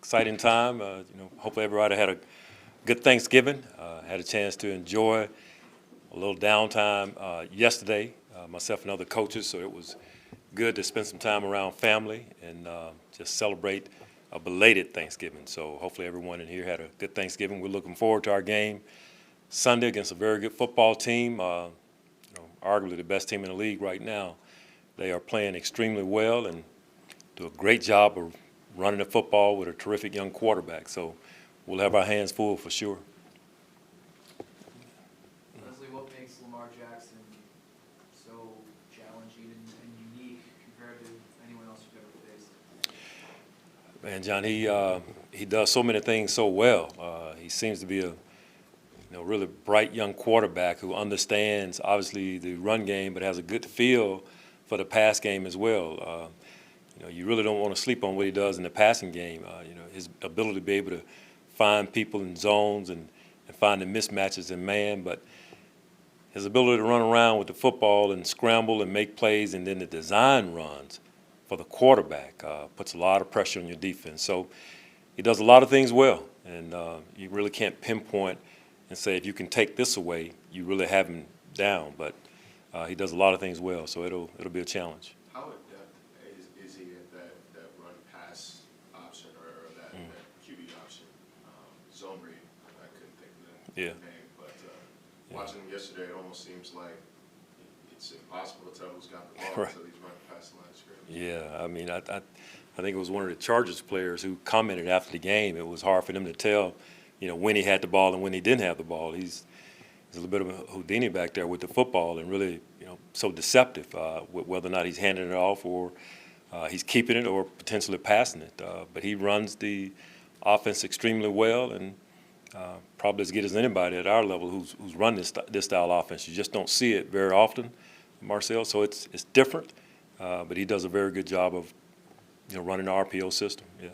exciting time. Hopefully everybody had a good Thanksgiving. Had a chance to enjoy a little downtime yesterday, myself and other coaches, so it was good to spend some time around family and just celebrate a belated Thanksgiving. So hopefully everyone in here had a good Thanksgiving. We're looking forward to our game Sunday against a very good football team, arguably the best team in the league right now. They are playing extremely well and do a great job of running the football with a terrific young quarterback. So we'll have our hands full for sure. Leslie, what makes Lamar Jackson so challenging and unique compared to anyone else you've ever faced? Man, John, he does so many things so well. He seems to be a really bright young quarterback who understands obviously the run game, but has a good feel for the pass game as well. You really don't want to sleep on what he does in the passing game. His ability to be able to find people in zones and find the mismatches in man, but his ability to run around with the football and scramble and make plays, and then the design runs for the quarterback puts a lot of pressure on your defense. So he does a lot of things well, and you really can't pinpoint and say if you can take this away, you really have him down. But he does a lot of things well, so it'll be a challenge. How adept is he at that run pass option or that QB option? Zone read, I couldn't think of the name, but watching him yesterday, it almost seems like it's impossible to tell who's got the ball until he's running past the line of scrimmage. Yeah, I mean, I think it was one of the Chargers players who commented after the game. It was hard for them to tell, when he had the ball and when he didn't have the ball. He's a little bit of a Houdini back there with the football, and really, so deceptive with whether or not he's handing it off or he's keeping it or potentially passing it. But he runs the offense extremely well, and probably as good as anybody at our level who's run this style of offense. You just don't see it very often, Marcel. So it's different, but he does a very good job of running the RPO system. Yeah.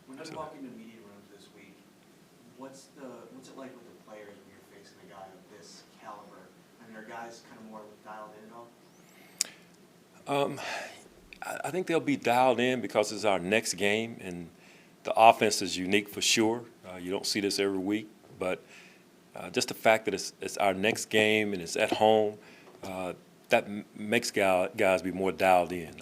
When you're walking the media rooms this week, what's it like with the players when you're facing a guy of this caliber? I mean, are guys kind of more dialed in at all? I think they'll be dialed in because it's our next game, and the offense is unique for sure. You don't see this every week, but just the fact that it's our next game and it's at home, that makes guys be more dialed in.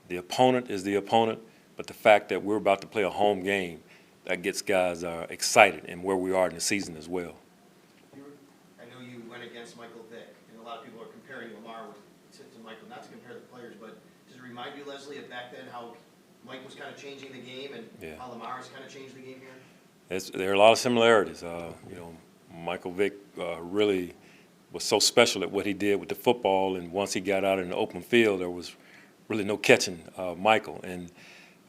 The opponent is the opponent, but the fact that we're about to play a home game, that gets guys excited and where we are in the season as well. I know you went against Michael Vick, and a lot of people are comparing Lamar to Michael, not to compare the players, but does it remind you, Leslie, of back then how Mike was kind of changing the game and how Lamar has kind of changed the game here? There are a lot of similarities. Michael Vick really was so special at what he did with the football, and once he got out in the open field, there was really no catching Michael. And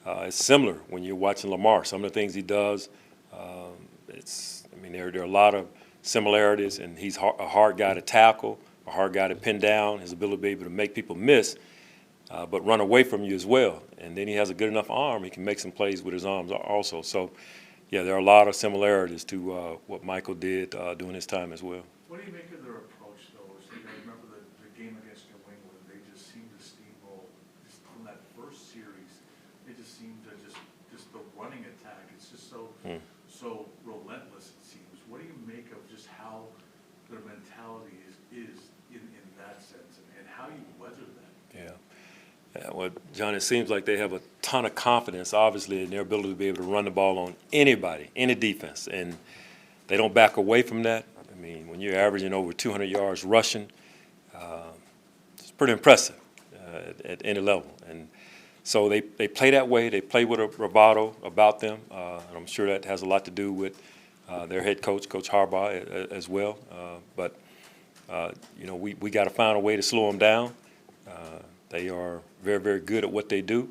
it's similar when you're watching Lamar. Some of the things he does, there are a lot of similarities, and he's a hard guy to tackle, a hard guy to pin down, his ability to be able to make people miss, but run away from you as well. And then he has a good enough arm. He can make some plays with his arms also. So, yeah, there are a lot of similarities to what Michael did during his time as well. What do you make of their approach, though? I remember the game against New England. They just seemed to steamroll just from that first series. They just seemed to just the running attack. It's just so relentless, it seems. What do you make of just how their mentality is in that sense, and how you weather that? Yeah. Well, John, it seems like they have a ton of confidence, obviously, in their ability to be able to run the ball on anybody, any defense, and they don't back away from that. I mean, when you're averaging over 200 yards rushing, it's pretty impressive at any level. And so they play that way. They play with a bravado about them. And I'm sure that has a lot to do with their head coach, Coach Harbaugh, as well. But we got to find a way to slow them down. They are very, very good at what they do,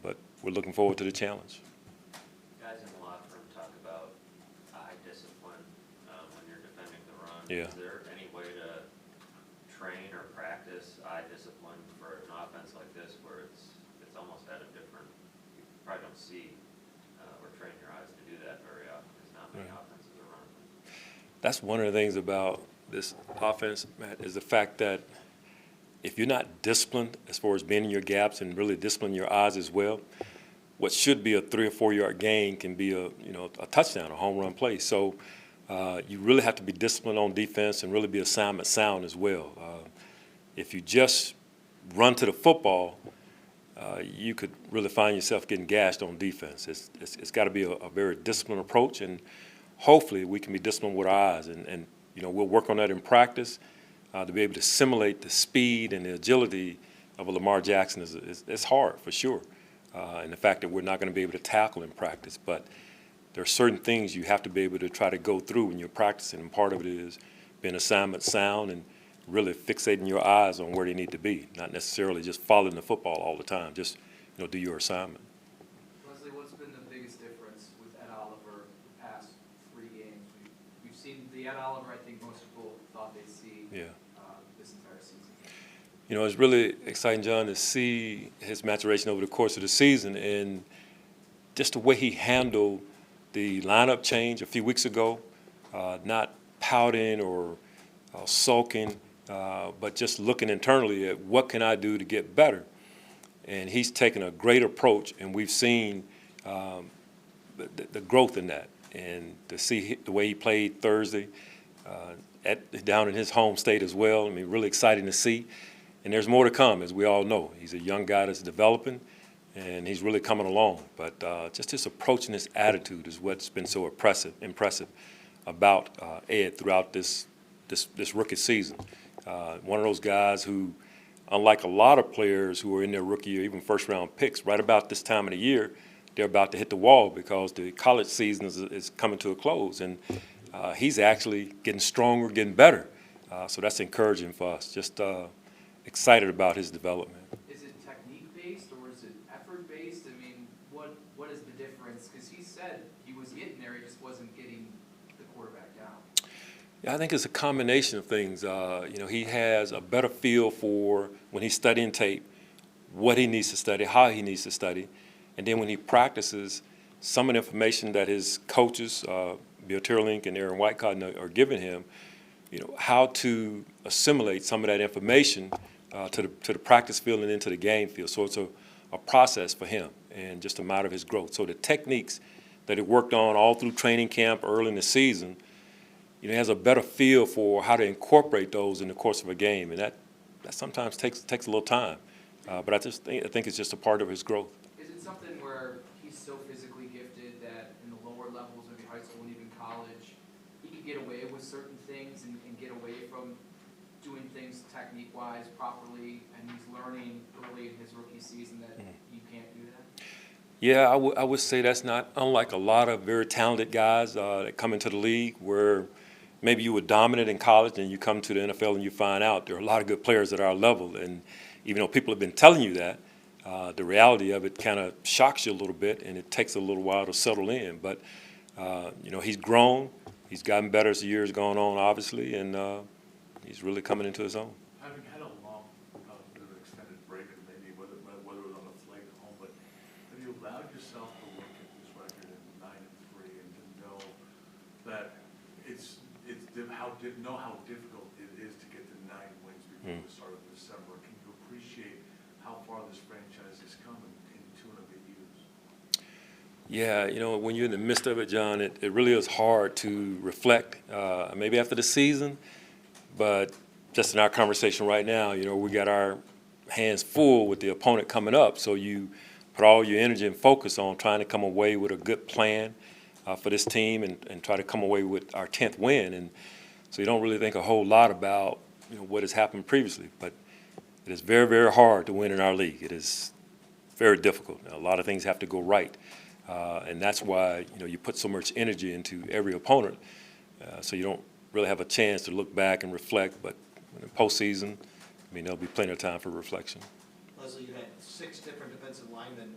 but we're looking forward to the challenge. Guys in the locker room talk about eye discipline when you're defending the run. Yeah. Is there any way to train or practice eye discipline for an offense like this where it's almost at a different, you probably don't see or train your eyes to do that very often because not many offenses are running. That's one of the things about this offense, Matt, is the fact that if you're not disciplined as far as being in your gaps and really disciplining your eyes as well, what should be a 3 or 4 yard gain can be a touchdown, a home run play. So you really have to be disciplined on defense and really be assignment sound as well. If you just run to the football, you could really find yourself getting gashed on defense. It's got to be a very disciplined approach, and hopefully we can be disciplined with our eyes. And we'll work on that in practice to be able to simulate the speed and the agility of a Lamar Jackson is hard for sure. And the fact that we're not going to be able to tackle in practice. But there are certain things you have to be able to try to go through when you're practicing, and part of it is being assignment sound and really fixating your eyes on where they need to be, not necessarily just following the football all the time. Just do your assignment. Leslie, what's been the biggest difference with Ed Oliver the past 3 games? We've seen the Ed Oliver I think most people thought they'd see this entire season. It's really exciting, John, to see his maturation over the course of the season and just the way he handled the lineup change a few weeks ago, not pouting or sulking, but just looking internally at what can I do to get better. And he's taken a great approach, and we've seen the growth in that. And to see the way he played Thursday down in his home state as well, really exciting to see. And there's more to come, as we all know. He's a young guy that's developing, and he's really coming along. But just his approach and his attitude is what's been so impressive about Ed throughout this rookie season. One of those guys who, unlike a lot of players who are in their rookie or even first-round picks, right about this time of the year, they're about to hit the wall because the college season is coming to a close. And he's actually getting stronger, getting better. So that's encouraging for us. Just excited about his development. Is it technique-based or is it effort-based? What is the difference? Because he said he was getting there, he just wasn't getting the quarterback down. Yeah, I think it's a combination of things. He has a better feel for when he's studying tape, what he needs to study, how he needs to study, and then when he practices, some of the information that his coaches, Bill Tierlink and Aaron Whitecotton, are giving him, how to assimilate some of that information to the practice field and into the game field. So it's a process for him and just a matter of his growth. So the techniques that he worked on all through training camp early in the season, he has a better feel for how to incorporate those in the course of a game, and that sometimes takes a little time. But I think it's just a part of his growth. Is it something where he's so physically gifted that in the lower levels, maybe high school and even college, he could get away with certain things and get away from doing things technique-wise properly, and he's learning early in his rookie season that you can't do that? Yeah, I would say that's not unlike a lot of very talented guys that come into the league where maybe you were dominant in college and you come to the NFL and you find out there are a lot of good players at our level. And even though people have been telling you that, the reality of it kind of shocks you a little bit, and it takes a little while to settle in. But, he's grown. He's gotten better as the years gone on, obviously, and he's really coming into his own. Having had a long, bit of extended break, and maybe whether it was on a flight home, but have you allowed yourself to look at this record in 9-3 and to know that know how difficult it is to get to 9 wins before the start of December? Can you appreciate how far this franchise has come in 2.5 years? Yeah, when you're in the midst of it, John, it really is hard to reflect, maybe after the season, but just in our conversation right now, we got our hands full with the opponent coming up, so you put all your energy and focus on trying to come away with a good plan for this team and try to come away with our 10th win. And so you don't really think a whole lot about what has happened previously, but it is very, very hard to win in our league. It is very difficult. A lot of things have to go right. And that's why you put so much energy into every opponent, so you don't really have a chance to look back and reflect. But in the postseason, there'll be plenty of time for reflection. Leslie, you had 6 different defensive linemen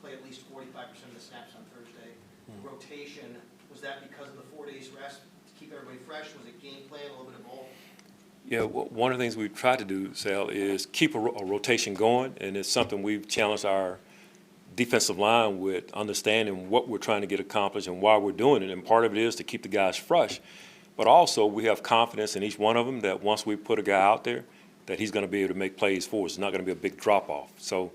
play at least 45% of the snaps on Thursday. Rotation, was that because of the 4 days rest to keep everybody fresh? Was it game plan, a little bit of both? Yeah, one of the things we've tried to do, Sal, is keep a rotation going, and it's something we've challenged our defensive line with, understanding what we're trying to get accomplished and why we're doing it. And part of it is to keep the guys fresh, but also we have confidence in each one of them that once we put a guy out there, that he's going to be able to make plays for us. It's not going to be a big drop-off. So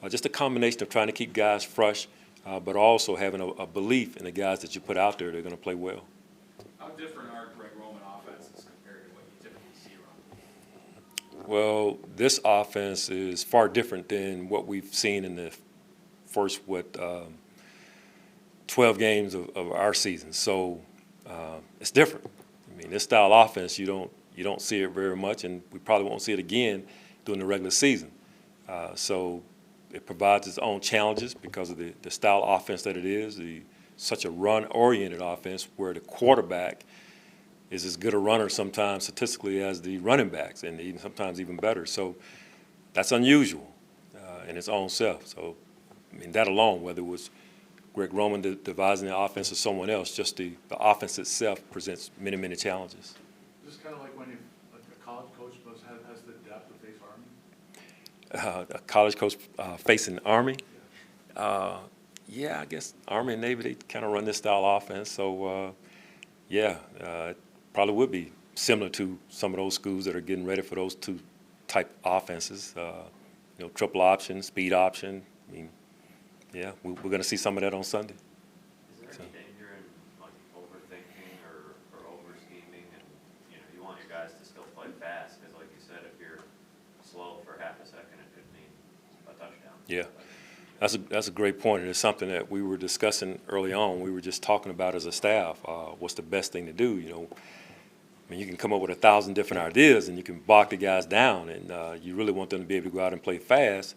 just a combination of trying to keep guys fresh, but also having a belief in the guys that you put out there, they're going to play well. How different are Greg Roman offenses compared to what you typically see around? Well, this offense is far different than what we've seen in the first 12 games of our season. So it's different. I mean, this style offense, you don't see it very much, and we probably won't see it again during the regular season. So it provides its own challenges because of the style offense that it is, such a run-oriented offense where the quarterback is as good a runner sometimes statistically as the running backs, and even sometimes even better. So that's unusual in its own self. So, I mean, that alone, whether it was Greg Roman devising the offense or someone else, just the offense itself presents many, many challenges. Is this kind of like when a college coach has the depth to face Army? A college coach facing the Army. Yeah, I guess Army and Navy, they kind of run this style offense. So, it probably would be similar to some of those schools that are getting ready for those two type offenses. Triple option, speed option. I mean, yeah, we're going to see some of that on Sunday. Is there any danger in like overthinking or over-scheming, and you want your guys to still play fast, because like you said, if you're slow for half a second, it could mean a touchdown. Yeah, that's a great point, and it's something that we were discussing early on. We were just talking about as a staff, what's the best thing to do. I mean, you can come up with 1,000 different ideas, and you can bog the guys down, and you really want them to be able to go out and play fast,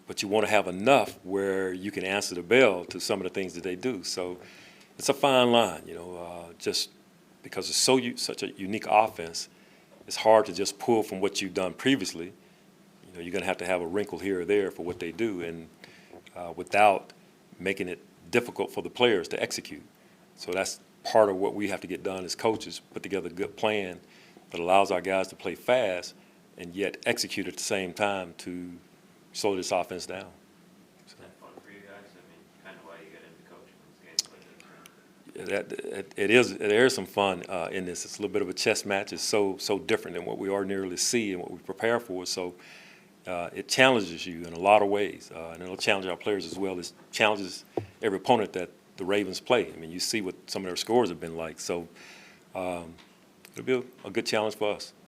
but you want to have enough where you can answer the bell to some of the things that they do. So it's a fine line, just because it's such a unique offense. It's hard to just pull from what you've done previously. You're going to have a wrinkle here or there for what they do, and without making it difficult for the players to execute. So that's part of what we have to get done as coaches, put together a good plan that allows our guys to play fast and yet execute at the same time to slow this offense down. Is that fun for you guys? I mean, kind of why you get into coaching these games like this, right? It is. There is some fun in this. It's a little bit of a chess match. It's so different than what we ordinarily see and what we prepare for. So it challenges you in a lot of ways, and it'll challenge our players as well. It challenges every opponent that the Ravens play. I mean, you see what some of their scores have been like. So it'll be a good challenge for us.